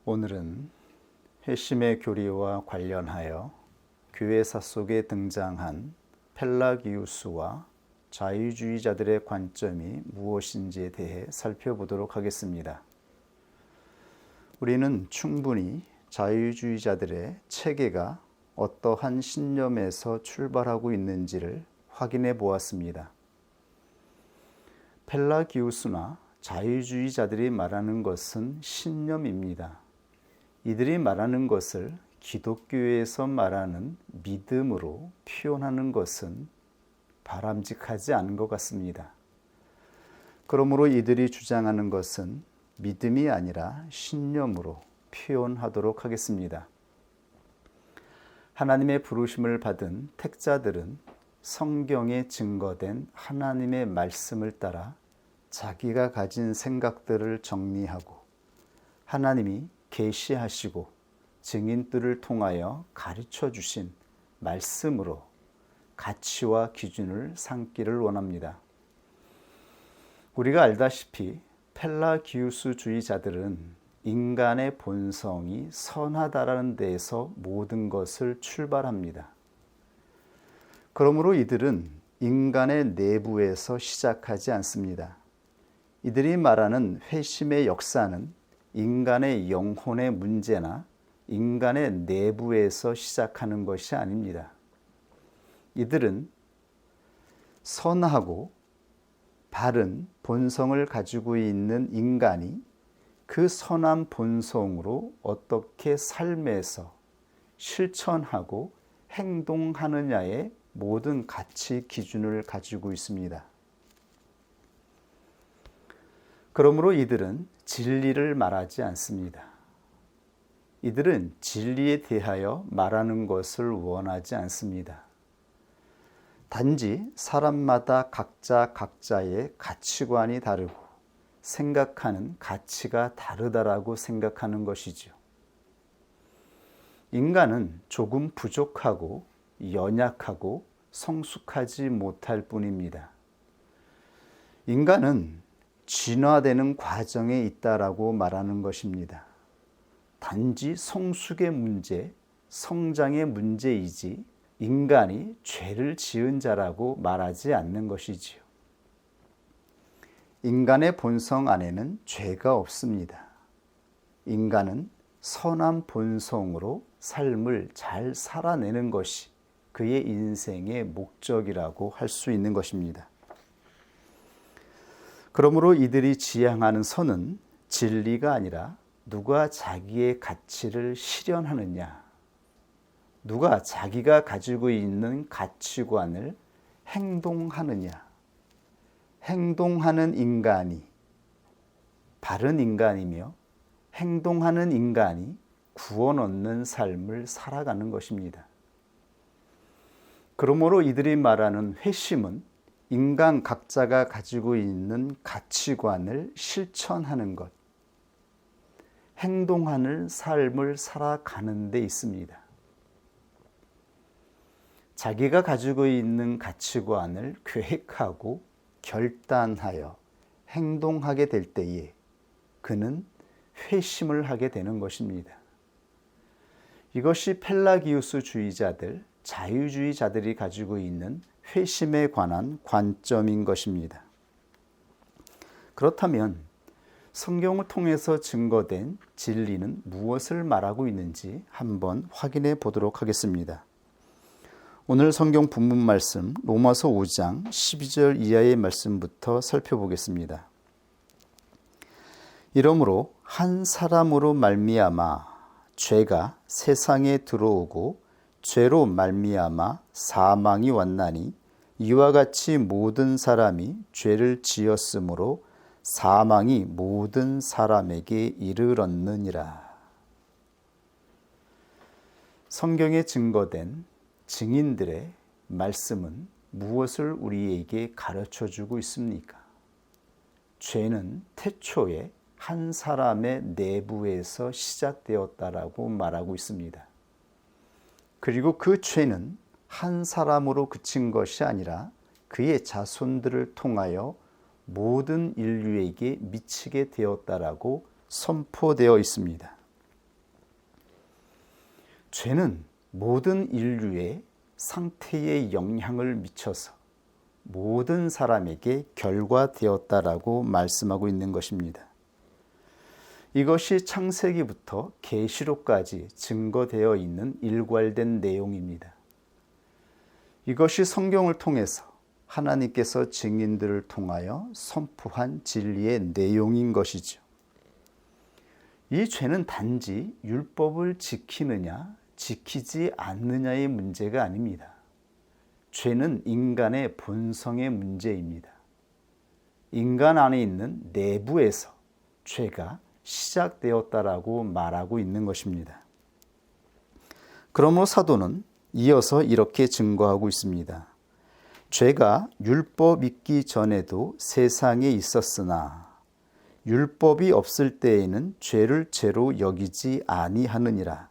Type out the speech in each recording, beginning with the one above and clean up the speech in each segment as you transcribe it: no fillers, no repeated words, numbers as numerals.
오늘은 회심의 교리와 관련하여 교회사 속에 등장한 펠라기우스와 자유주의자들의 관점이 무엇인지에 대해 살펴보도록 하겠습니다. 우리는 충분히 자유주의자들의 체계가 어떠한 신념에서 출발하고 있는지를 확인해 보았습니다. 펠라기우스나 자유주의자들이 말하는 것은 신념입니다. 이들이 말하는 것을 기독교에서 말하는 믿음으로 표현하는 것은 바람직하지 않은 것 같습니다. 그러므로 이들이 주장하는 것은 믿음이 아니라 신념으로 표현하도록 하겠습니다. 하나님의 부르심을 받은 택자들은 성경에 증거된 하나님의 말씀을 따라 자기가 가진 생각들을 정리하고 하나님이 계시하시고 증인들을 통하여 가르쳐 주신 말씀으로 가치와 기준을 삼기를 원합니다. 우리가 알다시피 펠라기우스주의자들은 인간의 본성이 선하다라는 데에서 모든 것을 출발합니다. 그러므로 이들은 인간의 내부에서 시작하지 않습니다. 이들이 말하는 회심의 역사는 인간의 영혼의 문제나 인간의 내부에서 시작하는 것이 아닙니다. 이들은 선하고 바른 본성을 가지고 있는 인간이 그 선한 본성으로 어떻게 삶에서 실천하고 행동하느냐의 모든 가치 기준을 가지고 있습니다. 그러므로 이들은 진리를 말하지 않습니다. 이들은 진리에 대하여 말하는 것을 원하지 않습니다. 단지 사람마다 각자의 가치관이 다르고 생각하는 가치가 다르다라고 생각하는 것이죠. 인간은 조금 부족하고 연약하고 성숙하지 못할 뿐입니다. 인간은 진화되는 과정에 있다라고 말하는 것입니다. 단지 성숙의 문제, 성장의 문제이지 인간이 죄를 지은 자라고 말하지 않는 것이지요. 인간의 본성 안에는 죄가 없습니다. 인간은 선한 본성으로 삶을 잘 살아내는 것이 그의 인생의 목적이라고 할 수 있는 것입니다. 그러므로 이들이 지향하는 선은 진리가 아니라 누가 자기의 가치를 실현하느냐, 누가 자기가 가지고 있는 가치관을 행동하느냐, 행동하는 인간이 바른 인간이며 행동하는 인간이 구원 얻는 삶을 살아가는 것입니다. 그러므로 이들이 말하는 회심은 인간 각자가 가지고 있는 가치관을 실천하는 것, 행동하는 삶을 살아가는 데 있습니다. 자기가 가지고 있는 가치관을 계획하고 결단하여 행동하게 될 때에 그는 회심을 하게 되는 것입니다. 이것이 펠라기우스주의자들, 자유주의자들이 가지고 있는 회심에 관한 관점인 것입니다. 그렇다면 성경을 통해서 증거된 진리는 무엇을 말하고 있는지 한번 확인해 보도록 하겠습니다. 오늘 성경 본문 말씀 로마서 5장 12절 이하의 말씀부터 살펴보겠습니다. 이러므로 한 사람으로 말미암아 죄가 세상에 들어오고 죄로 말미암아 사망이 왔나니 이와 같이 모든 사람이 죄를 지었으므로 사망이 모든 사람에게 이르렀느니라. 성경에 증거된 증인들의 말씀은 무엇을 우리에게 가르쳐주고 있습니까? 죄는 태초에 한 사람의 내부에서 시작되었다라고 말하고 있습니다. 그리고 그 죄는 한 사람으로 그친 것이 아니라 그의 자손들을 통하여 모든 인류에게 미치게 되었다라고 선포되어 있습니다. 죄는 모든 인류의 상태에 영향을 미쳐서 모든 사람에게 결과되었다라고 말씀하고 있는 것입니다. 이것이 창세기부터 계시록까지 증거되어 있는 일괄된 내용입니다. 이것이 성경을 통해서 하나님께서 증인들을 통하여 선포한 진리의 내용인 것이죠. 이 죄는 단지 율법을 지키느냐 지키지 않느냐의 문제가 아닙니다. 죄는 인간의 본성의 문제입니다. 인간 안에 있는 내부에서 죄가 시작되었다라고 말하고 있는 것입니다. 그러므로 사도는 이어서 이렇게 증거하고 있습니다. 죄가 율법 있기 전에도 세상에 있었으나 율법이 없을 때에는 죄를 죄로 여기지 아니하느니라.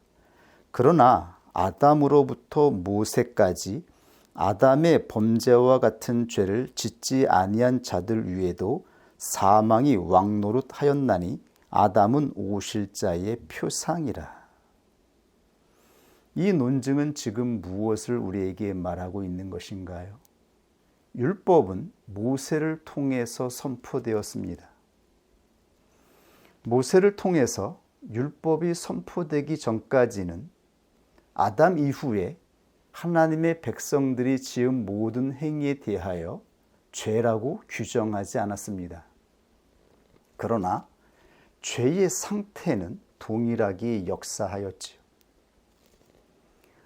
그러나 아담으로부터 모세까지 아담의 범죄와 같은 죄를 짓지 아니한 자들 위에도 사망이 왕노릇하였나니 아담은 오실자의 표상이라. 이 논증은 지금 무엇을 우리에게 말하고 있는 것인가요? 율법은 모세를 통해서 선포되었습니다. 모세를 통해서 율법이 선포되기 전까지는 아담 이후에 하나님의 백성들이 지은 모든 행위에 대하여 죄라고 규정하지 않았습니다. 그러나 죄의 상태는 동일하게 역사하였지요.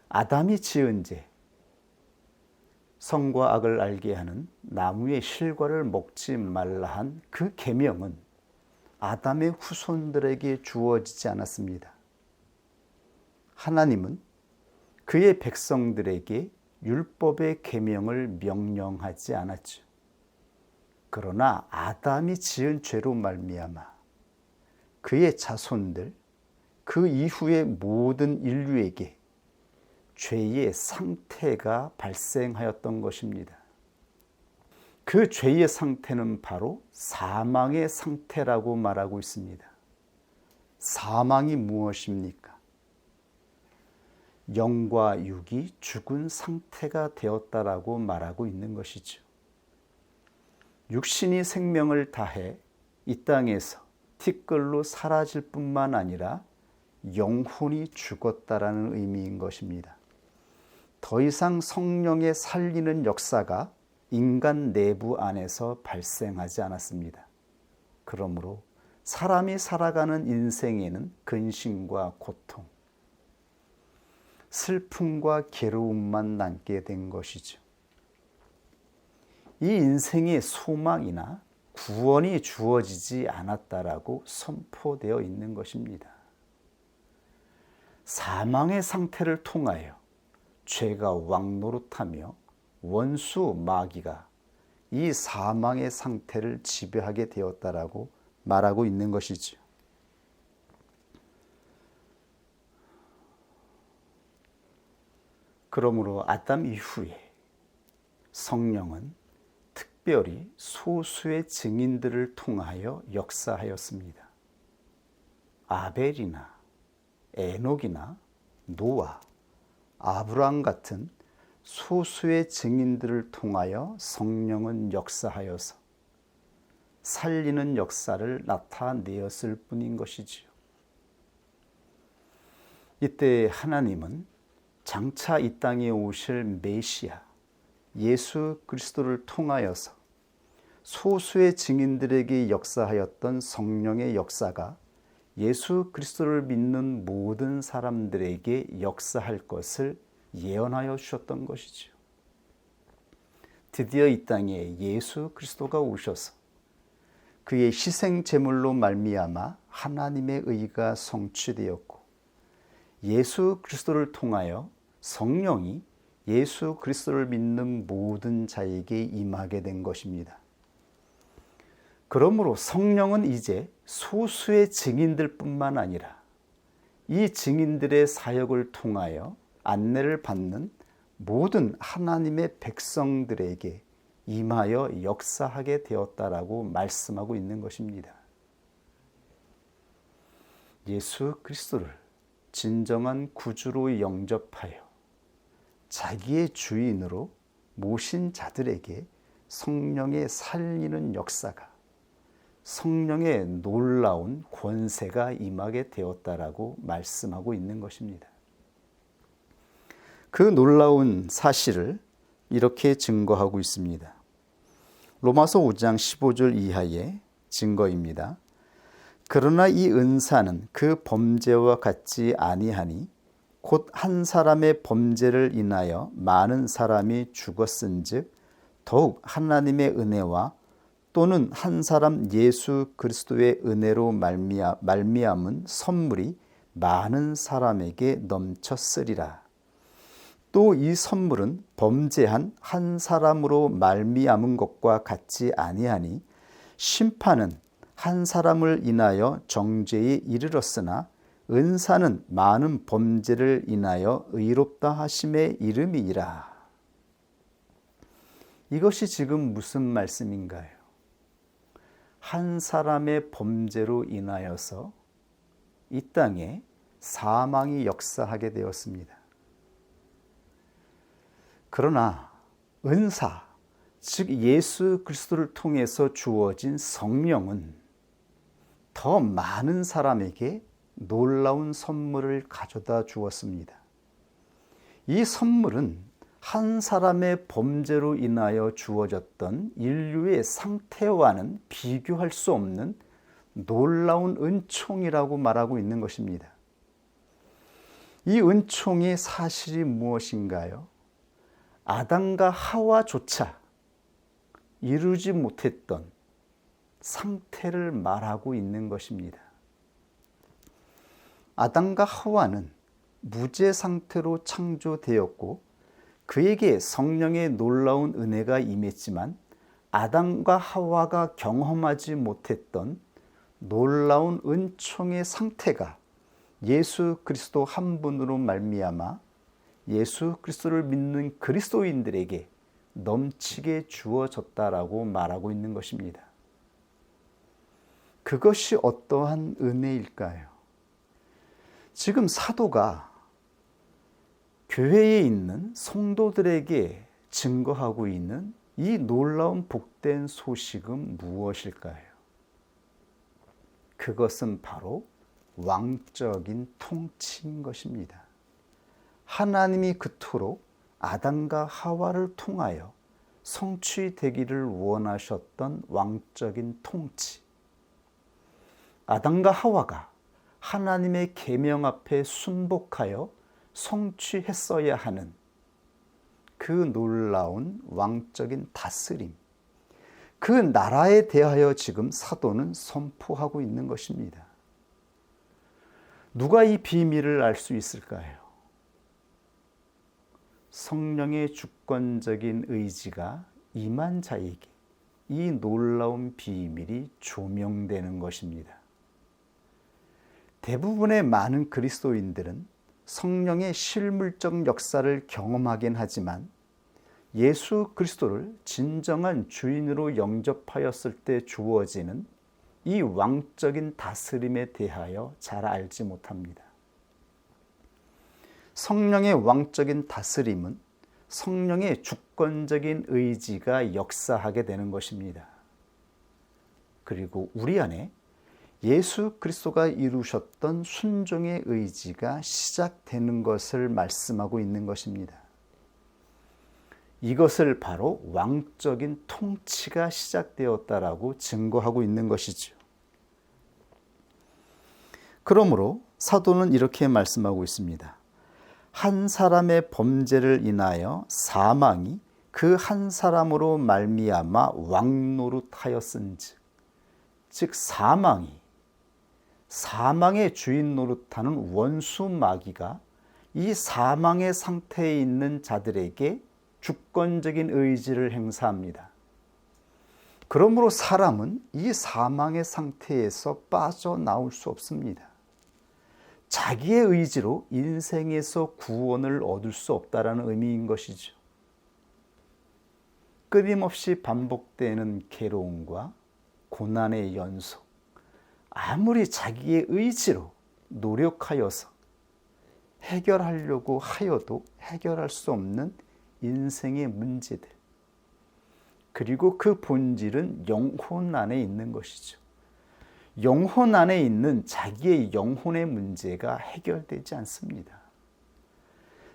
아담이 지은 죄, 선과 악을 알게 하는 나무의 실과를 먹지 말라 한 그 계명은 아담의 후손들에게 주어지지 않았습니다. 하나님은 그의 백성들에게 율법의 계명을 명령하지 않았죠. 그러나 아담이 지은 죄로 말미암아 그의 자손들, 그 이후의 모든 인류에게 죄의 상태가 발생하였던 것입니다. 그 죄의 상태는 바로 사망의 상태라고 말하고 있습니다. 사망이 무엇입니까? 영과 육이 죽은 상태가 되었다라고 말하고 있는 것이죠. 육신이 생명을 다해 이 땅에서 티끌로 사라질 뿐만 아니라 영혼이 죽었다라는 의미인 것입니다. 더 이상 성령의 살리는 역사가 인간 내부 안에서 발생하지 않았습니다. 그러므로 사람이 살아가는 인생에는 근심과 고통, 슬픔과 괴로움만 남게 된 것이죠. 이 인생의 소망이나 구원이 주어지지 않았다라고 선포되어 있는 것입니다. 사망의 상태를 통하여 죄가 왕노릇하며 원수 마귀가 이 사망의 상태를 지배하게 되었다라고 말하고 있는 것이죠. 그러므로 아담 이후에 성령은 특별히 소수의 증인들을 통하여 역사하였습니다. 아벨이나 에녹이나 노아, 아브라함 같은 소수의 증인들을 통하여 성령은 역사하여서 살리는 역사를 나타내었을 뿐인 것이지요. 이때 하나님은 장차 이 땅에 오실 메시아 예수 그리스도를 통하여서 소수의 증인들에게 역사하였던 성령의 역사가 예수 그리스도를 믿는 모든 사람들에게 역사할 것을 예언하여 주셨던 것이죠. 드디어 이 땅에 예수 그리스도가 오셔서 그의 희생 제물로 말미암아 하나님의 의가 성취되었고 예수 그리스도를 통하여 성령이 예수 그리스도를 믿는 모든 자에게 임하게 된 것입니다. 그러므로 성령은 이제 소수의 증인들 뿐만 아니라 이 증인들의 사역을 통하여 안내를 받는 모든 하나님의 백성들에게 임하여 역사하게 되었다라고 말씀하고 있는 것입니다. 예수 그리스도를 진정한 구주로 영접하여 자기의 주인으로 모신 자들에게 성령의 살리는 역사가, 성령의 놀라운 권세가 임하게 되었다라고 말씀하고 있는 것입니다. 그 놀라운 사실을 이렇게 증거하고 있습니다. 로마서 5장 15절 이하의 증거입니다. 그러나 이 은사는 그 범죄와 같지 아니하니 곧 한 사람의 범죄를 인하여 많은 사람이 죽었은즉 더욱 하나님의 은혜와 또는 한 사람 예수 그리스도의 은혜로 말미암은 선물이 많은 사람에게 넘쳤으리라. 또 이 선물은 범죄한 한 사람으로 말미암은 것과 같지 아니하니 심판은 한 사람을 인하여 정죄에 이르렀으나 은사는 많은 범죄를 인하여 의롭다 하심의 이름이니라. 이것이 지금 무슨 말씀인가요? 한 사람의 범죄로 인하여서 이 땅에 사망이 역사하게 되었습니다. 그러나 은사, 즉 예수 그리스도를 통해서 주어진 성령은 더 많은 사람에게 놀라운 선물을 가져다 주었습니다. 이 선물은 한 사람의 범죄로 인하여 주어졌던 인류의 상태와는 비교할 수 없는 놀라운 은총이라고 말하고 있는 것입니다. 이 은총의 사실이 무엇인가요? 아담과 하와조차 이루지 못했던 상태를 말하고 있는 것입니다. 아담과 하와는 무죄 상태로 창조되었고 그에게 성령의 놀라운 은혜가 임했지만 아담과 하와가 경험하지 못했던 놀라운 은총의 상태가 예수 그리스도 한 분으로 말미암아 예수 그리스도를 믿는 그리스도인들에게 넘치게 주어졌다라고 말하고 있는 것입니다. 그것이 어떠한 은혜일까요? 지금 사도가 교회에 있는 성도들에게 증거하고 있는 이 놀라운 복된 소식은 무엇일까요? 그것은 바로 왕적인 통치인 것입니다. 하나님이 그토록 아담과 하와를 통하여 성취되기를 원하셨던 왕적인 통치. 아담과 하와가 하나님의 계명 앞에 순복하여 성취했어야 하는 그 놀라운 왕적인 다스림, 그 나라에 대하여 지금 사도는 선포하고 있는 것입니다. 누가 이 비밀을 알 수 있을까요? 성령의 주권적인 의지가 임한 자에게 이 놀라운 비밀이 조명되는 것입니다. 대부분의 많은 그리스도인들은 성령의 실물적 역사를 경험하긴 하지만 예수 그리스도를 진정한 주인으로 영접하였을 때 주어지는 이 왕적인 다스림에 대하여 잘 알지 못합니다. 성령의 왕적인 다스림은 성령의 주권적인 의지가 역사하게 되는 것입니다. 그리고 우리 안에 예수 그리스도가 이루셨던 순종의 의지가 시작되는 것을 말씀하고 있는 것입니다. 이것을 바로 왕적인 통치가 시작되었다라고 증거하고 있는 것이죠. 그러므로 사도는 이렇게 말씀하고 있습니다. 한 사람의 범죄를 인하여 사망이 그 한 사람으로 말미암아 왕노릇하였은즉, 즉 사망의 주인 노릇하는 원수 마귀가 이 사망의 상태에 있는 자들에게 주권적인 의지를 행사합니다. 그러므로 사람은 이 사망의 상태에서 빠져나올 수 없습니다. 자기의 의지로 인생에서 구원을 얻을 수 없다라는 의미인 것이죠. 끊임없이 반복되는 괴로움과 고난의 연속, 아무리 자기의 의지로 노력하여서 해결하려고 하여도 해결할 수 없는 인생의 문제들, 그리고 그 본질은 영혼 안에 있는 것이죠. 영혼 안에 있는 자기의 영혼의 문제가 해결되지 않습니다.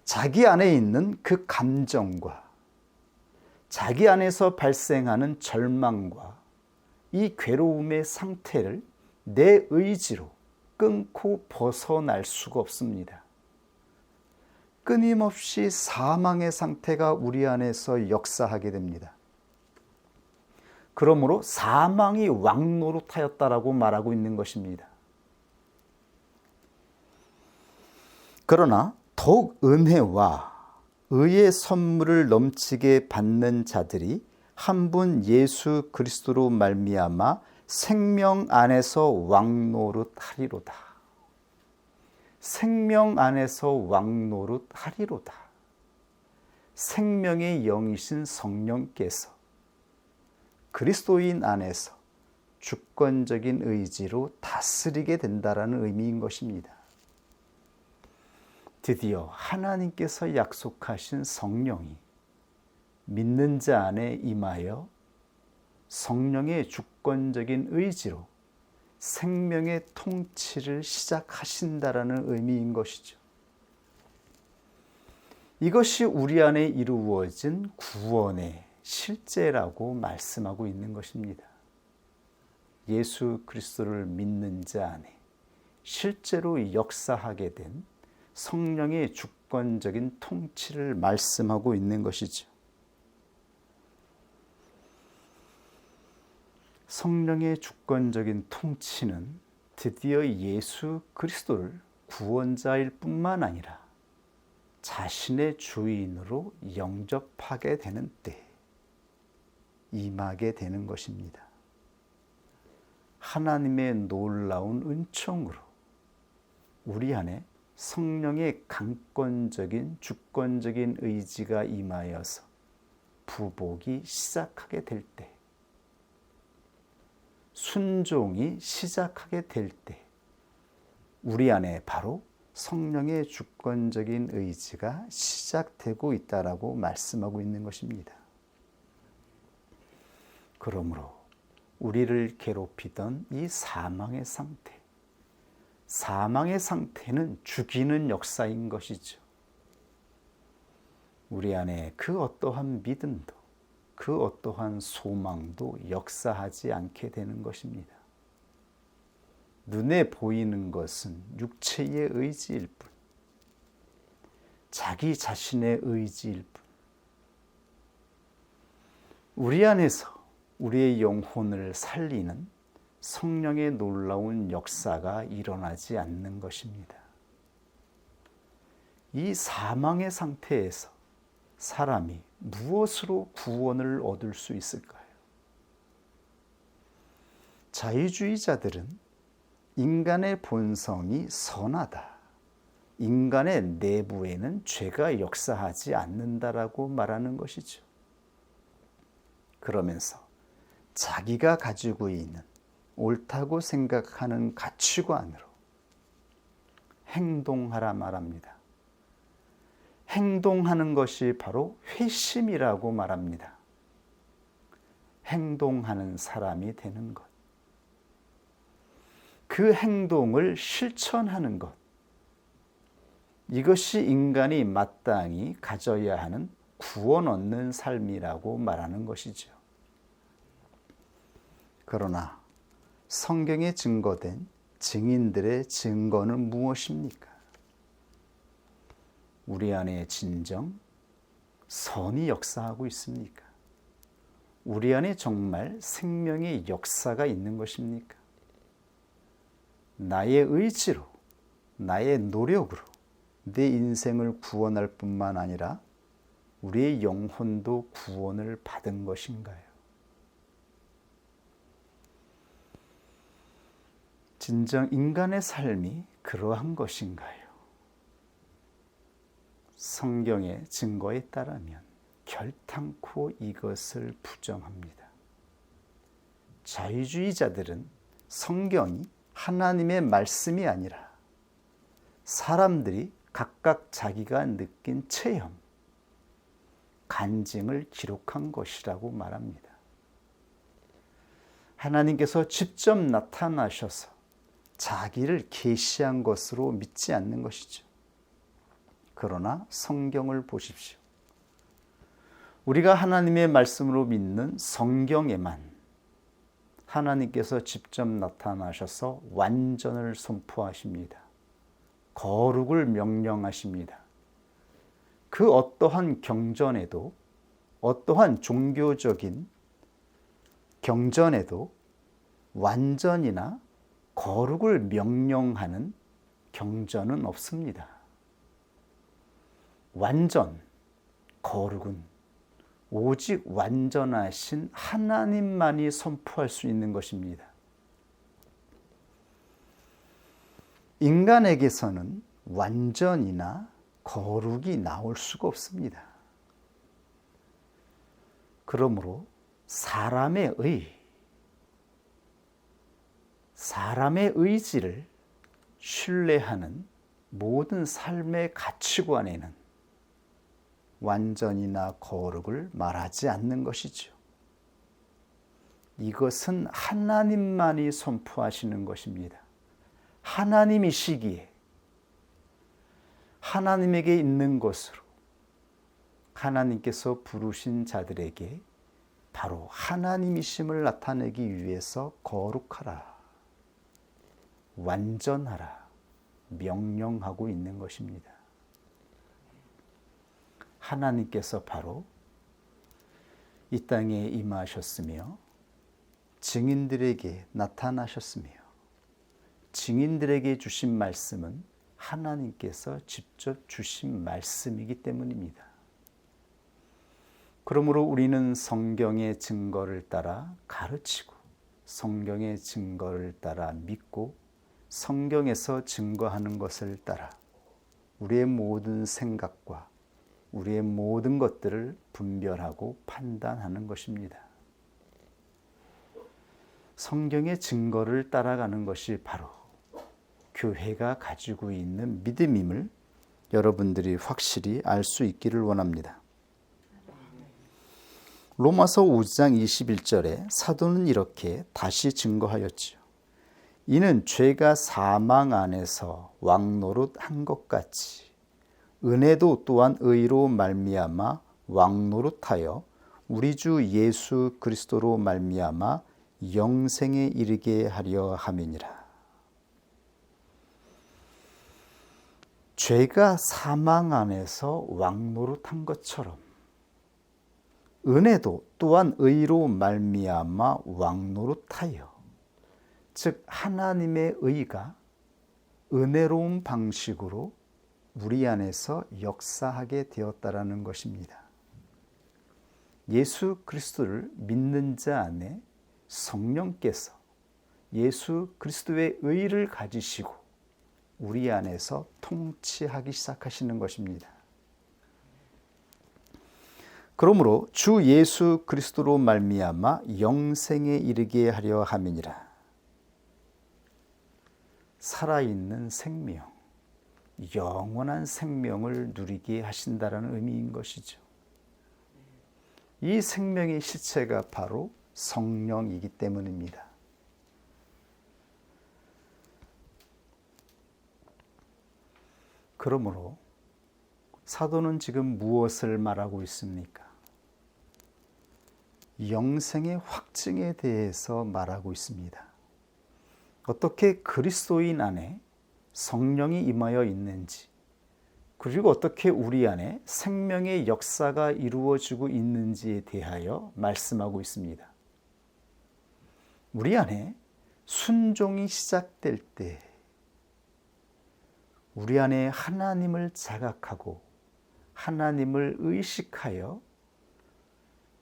자기 안에 있는 그 감정과 자기 안에서 발생하는 절망과 이 괴로움의 상태를 내 의지로 끊고 벗어날 수가 없습니다. 끊임없이 사망의 상태가 우리 안에서 역사하게 됩니다. 그러므로 사망이 왕노릇하였다라고 말하고 있는 것입니다. 그러나 더욱 은혜와 의의 선물을 넘치게 받는 자들이 한 분 예수 그리스도로 말미암아 생명 안에서 왕노릇하리로다. 생명 안에서 왕노릇하리로다. 생명의 영이신 성령께서 그리스도인 안에서 주권적인 의지로 다스리게 된다라는 의미인 것입니다. 드디어 하나님께서 약속하신 성령이 믿는 자 안에 임하여 성령의 주권적인 의지로 생명의 통치를 시작하신다라는 의미인 것이죠. 이것이 우리 안에 이루어진 구원의 실제라고 말씀하고 있는 것입니다. 예수 그리스도를 믿는 자 안에 실제로 역사하게 된 성령의 주권적인 통치를 말씀하고 있는 것이죠. 성령의 주권적인 통치는 드디어 예수 그리스도를 구원자일 뿐만 아니라 자신의 주인으로 영접하게 되는 때 임하게 되는 것입니다. 하나님의 놀라운 은총으로 우리 안에 성령의 강권적인 주권적인 의지가 임하여서 부복이 시작하게 될 때, 순종이 시작하게 될 때 우리 안에 바로 성령의 주권적인 의지가 시작되고 있다라고 말씀하고 있는 것입니다. 그러므로 우리를 괴롭히던 이 사망의 상태, 사망의 상태는 죽이는 역사인 것이죠. 우리 안에 그 어떠한 믿음도 그 어떠한 소망도 역사하지 않게 되는 것입니다. 눈에 보이는 것은 육체의 의지일 뿐, 자기 자신의 의지일 뿐, 우리 안에서 우리의 영혼을 살리는 성령의 놀라운 역사가 일어나지 않는 것입니다. 이 사망의 상태에서 사람이 무엇으로 구원을 얻을 수 있을까요? 자유주의자들은 인간의 본성이 선하다, 인간의 내부에는 죄가 역사하지 않는다라고 말하는 것이죠. 그러면서 자기가 가지고 있는 옳다고 생각하는 가치관으로 행동하라 말합니다. 행동하는 것이 바로 회심이라고 말합니다. 행동하는 사람이 되는 것. 그 행동을 실천하는 것. 이것이 인간이 마땅히 가져야 하는 구원 얻는 삶이라고 말하는 것이죠. 그러나 성경에 증거된 증인들의 증거는 무엇입니까? 우리 안에 진정 선이 역사하고 있습니까? 우리 안에 정말 생명의 역사가 있는 것입니까? 나의 의지로, 나의 노력으로 내 인생을 구원할 뿐만 아니라 우리의 영혼도 구원을 받은 것인가요? 진정 인간의 삶이 그러한 것인가요? 성경의 증거에 따르면 결탄코 이것을 부정합니다. 자유주의자들은 성경이 하나님의 말씀이 아니라 사람들이 각각 자기가 느낀 체험, 간증을 기록한 것이라고 말합니다. 하나님께서 직접 나타나셔서 자기를 계시한 것으로 믿지 않는 것이죠. 그러나 성경을 보십시오. 우리가 하나님의 말씀으로 믿는 성경에만 하나님께서 직접 나타나셔서 완전을 선포하십니다. 거룩을 명령하십니다. 그 어떠한 경전에도, 어떠한 종교적인 경전에도 완전이나 거룩을 명령하는 경전은 없습니다. 완전, 거룩은 오직 완전하신 하나님만이 선포할 수 있는 것입니다. 인간에게서는 완전이나 거룩이 나올 수가 없습니다. 그러므로 사람의 의지를 신뢰하는 모든 삶의 가치관에는 완전이나 거룩을 말하지 않는 것이죠. 이것은 하나님만이 선포하시는 것입니다. 하나님이시기에 하나님에게 있는 것으로 하나님께서 부르신 자들에게 바로 하나님이심을 나타내기 위해서 거룩하라, 완전하라 명령하고 있는 것입니다. 하나님께서 바로 이 땅에 임하셨으며 증인들에게 나타나셨으며 증인들에게 주신 말씀은 하나님께서 직접 주신 말씀이기 때문입니다. 그러므로 우리는 성경의 증거를 따라 가르치고 성경의 증거를 따라 믿고 성경에서 증거하는 것을 따라 우리의 모든 생각과 우리의 모든 것들을 분별하고 판단하는 것입니다. 성경의 증거를 따라가는 것이 바로 교회가 가지고 있는 믿음임을 여러분들이 확실히 알 수 있기를 원합니다. 로마서 5장 21절에 사도는 이렇게 다시 증거하였지요. 이는 죄가 사망 안에서 왕노릇한 것 같이 은혜도 또한 의로 말미암아 왕노릇하여 우리 주 예수 그리스도로 말미암아 영생에 이르게 하려 함이니라. 죄가 사망 안에서 왕노릇한 것처럼 은혜도 또한 의로 말미암아 왕노릇하여, 즉 하나님의 의가 은혜로운 방식으로 우리 안에서 역사하게 되었다라는 것입니다. 예수 그리스도를 믿는 자 안에 성령께서 예수 그리스도의 의를 가지시고 우리 안에서 통치하기 시작하시는 것입니다. 그러므로 주 예수 그리스도로 말미암아 영생에 이르게 하려 함이니라. 살아있는 생명, 영원한 생명을 누리게 하신다라는 의미인 것이죠. 이 생명의 실체가 바로 성령이기 때문입니다. 그러므로 사도는 지금 무엇을 말하고 있습니까? 영생의 확증에 대해서 말하고 있습니다. 어떻게 그리스도인 안에 성령이 임하여 있는지, 그리고 어떻게 우리 안에 생명의 역사가 이루어지고 있는지에 대하여 말씀하고 있습니다. 우리 안에 순종이 시작될 때 우리 안에 하나님을 자각하고 하나님을 의식하여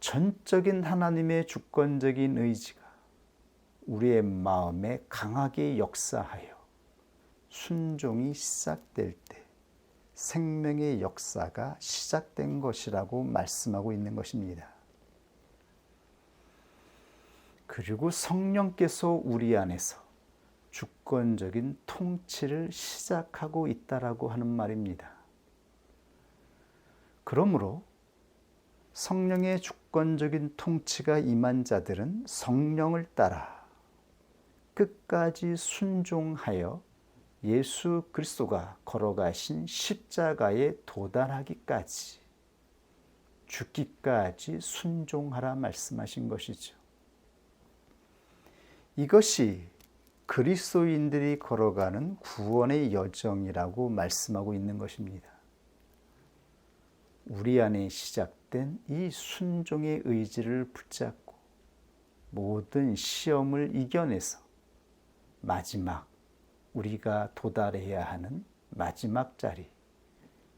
전적인 하나님의 주권적인 의지가 우리의 마음에 강하게 역사하여 순종이 시작될 때 생명의 역사가 시작된 것이라고 말씀하고 있는 것입니다. 그리고 성령께서 우리 안에서 주권적인 통치를 시작하고 있다라고 하는 말입니다. 그러므로 성령의 주권적인 통치가 임한 자들은 성령을 따라 끝까지 순종하여 예수 그리스도가 걸어가신 십자가에 도달하기까지 죽기까지 순종하라 말씀하신 것이죠. 이것이 그리스도인들이 걸어가는 구원의 여정이라고 말씀하고 있는 것입니다. 우리 안에 시작된 이 순종의 의지를 붙잡고 모든 시험을 이겨내서 마지막 우리가 도달해야 하는 마지막 자리,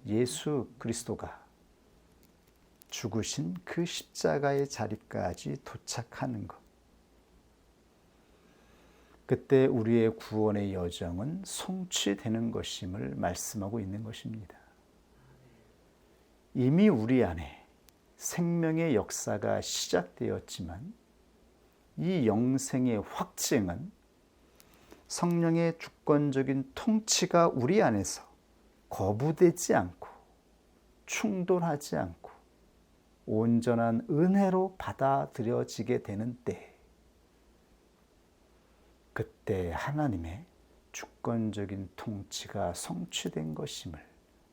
예수 그리스도가 죽으신 그 십자가의 자리까지 도착하는 것. 그때 우리의 구원의 여정은 성취되는 것임을 말씀하고 있는 것입니다. 이미 우리 안에 생명의 역사가 시작되었지만 이 영생의 확증은 성령의 주권적인 통치가 우리 안에서 거부되지 않고 충돌하지 않고 온전한 은혜로 받아들여지게 되는 때, 그때 하나님의 주권적인 통치가 성취된 것임을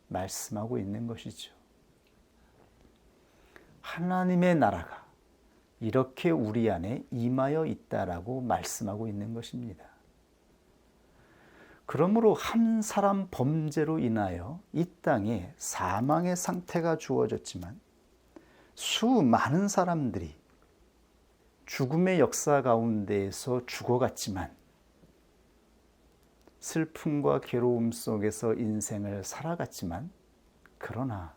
말씀하고 있는 것이죠. 하나님의 나라가 이렇게 우리 안에 임하여 있다라고 말씀하고 있는 것입니다. 그러므로 한 사람 범죄로 인하여 이 땅에 사망의 상태가 주어졌지만 수많은 사람들이 죽음의 역사 가운데에서 죽어갔지만 슬픔과 괴로움 속에서 인생을 살아갔지만 그러나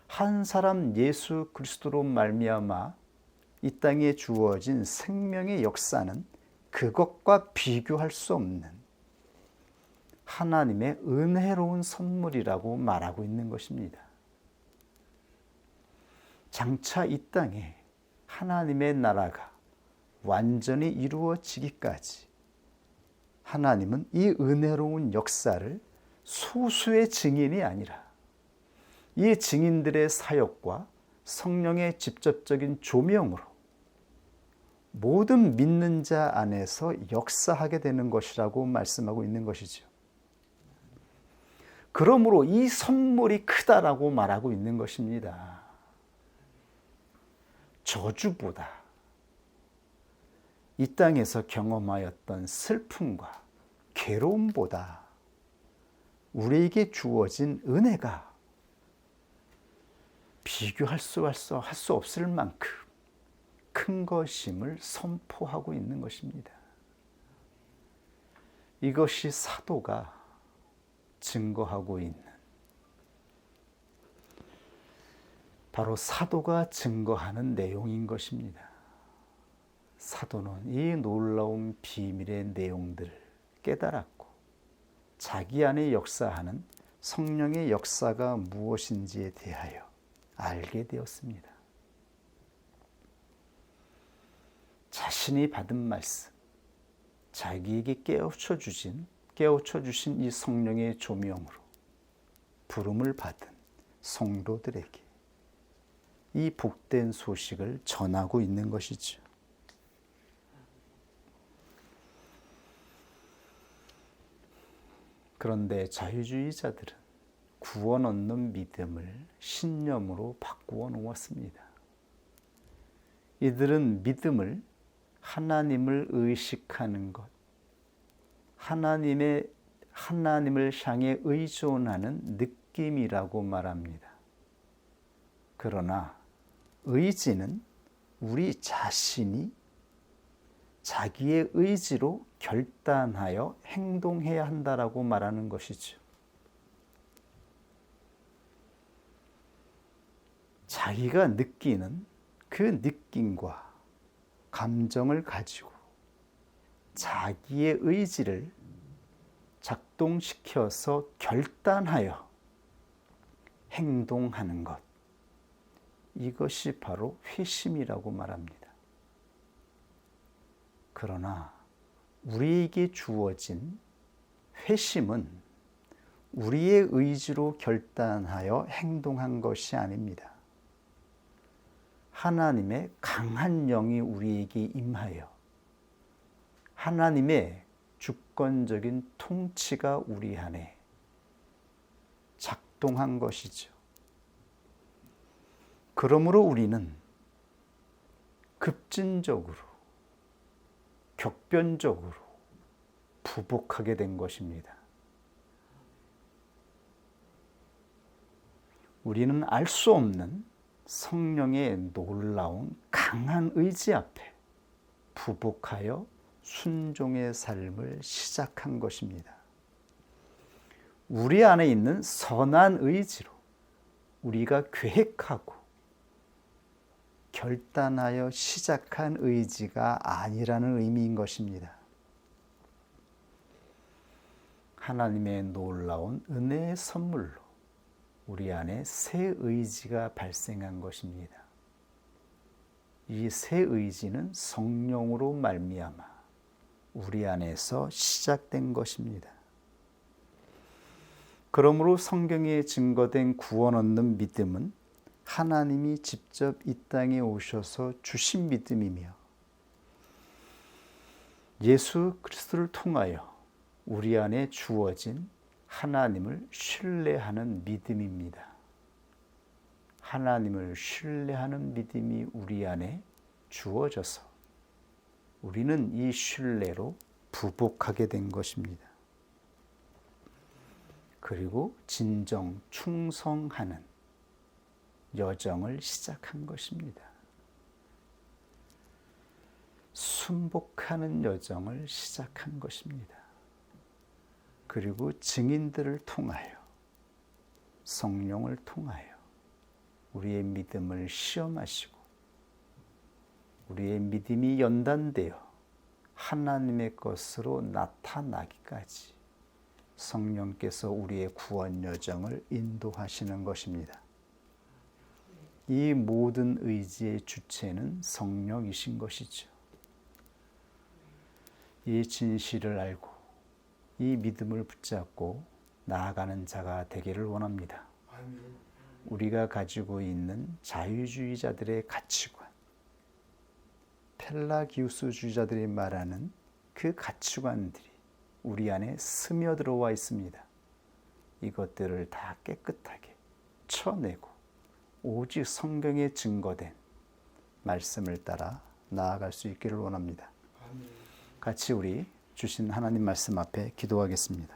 한 사람 예수 그리스도로 말미암아 이 땅에 주어진 생명의 역사는 그것과 비교할 수 없는 하나님의 은혜로운 선물이라고 말하고 있는 것입니다. 장차 이 땅에 하나님의 나라가 완전히 이루어지기까지 하나님은 이 은혜로운 역사를 소수의 증인이 아니라 이 증인들의 사역과 성령의 직접적인 조명으로 모든 믿는 자 안에서 역사하게 되는 것이라고 말씀하고 있는 것이죠. 그러므로 이 선물이 크다라고 말하고 있는 것입니다. 저주보다 이 땅에서 경험하였던 슬픔과 괴로움보다 우리에게 주어진 은혜가 비교할 수 없을 만큼 큰 것임을 선포하고 있는 것입니다. 이것이 사도가 증거하고 있는, 바로 사도가 증거하는 내용인 것입니다. 사도는 이 놀라운 비밀의 내용들을 깨달았고 자기 안에 역사하는 성령의 역사가 무엇인지에 대하여 알게 되었습니다. 자신이 받은 말씀, 자기에게 깨우쳐 주신 이 성령의 조명으로 부름을 받은 성도들에게 이 복된 소식을 전하고 있는 것이죠. 그런데 자유주의자들은 구원 얻는 믿음을 신념으로 바꾸어 놓았습니다. 이들은 믿음을 하나님을 의식하는 것, 하나님을 향해 의존하는 느낌이라고 말합니다. 그러나 의지는 우리 자신이 자기의 의지로 결단하여 행동해야 한다라고 말하는 것이죠. 자기가 느끼는 그 느낌과 감정을 가지고 자기의 의지를 작동시켜서 결단하여 행동하는 것, 이것이 바로 회심이라고 말합니다. 그러나 우리에게 주어진 회심은 우리의 의지로 결단하여 행동한 것이 아닙니다. 하나님의 강한 영이 우리에게 임하여 하나님의 주권적인 통치가 우리 안에 작동한 것이죠. 그러므로 우리는 급진적으로, 격변적으로 부복하게 된 것입니다. 우리는 알 수 없는 성령의 놀라운 강한 의지 앞에 부복하여 순종의 삶을 시작한 것입니다. 우리 안에 있는 선한 의지로 우리가 계획하고 결단하여 시작한 의지가 아니라는 의미인 것입니다. 하나님의 놀라운 은혜의 선물로 우리 안에 새 의지가 발생한 것입니다. 이 새 의지는 성령으로 말미암아 우리 안에서 시작된 것입니다. 그러므로 성경에 증거된 구원 얻는 믿음은 하나님이 직접 이 땅에 오셔서 주신 믿음이며 예수 그리스도를 통하여 우리 안에 주어진 하나님을 신뢰하는 믿음입니다. 하나님을 신뢰하는 믿음이 우리 안에 주어져서 우리는 이 신뢰로 부복하게 된 것입니다. 그리고 진정 충성하는 여정을 시작한 것입니다. 순복하는 여정을 시작한 것입니다. 그리고 증인들을 통하여 성령을 통하여 우리의 믿음을 시험하시고 우리의 믿음이 연단되어 하나님의 것으로 나타나기까지 성령께서 우리의 구원 여정을 인도하시는 것입니다. 이 모든 의지의 주체는 성령이신 것이죠. 이 진실을 알고 이 믿음을 붙잡고 나아가는 자가 되기를 원합니다. 우리가 가지고 있는 자유주의자들의 가치관, 펠라기우스주의자들이 말하는 그 가치관들이 우리 안에 스며들어와 있습니다. 이것들을 다 깨끗하게 쳐내고 오직 성경에 증거된 말씀을 따라 나아갈 수 있기를 원합니다. 같이 우리 주신 하나님 말씀 앞에 기도하겠습니다.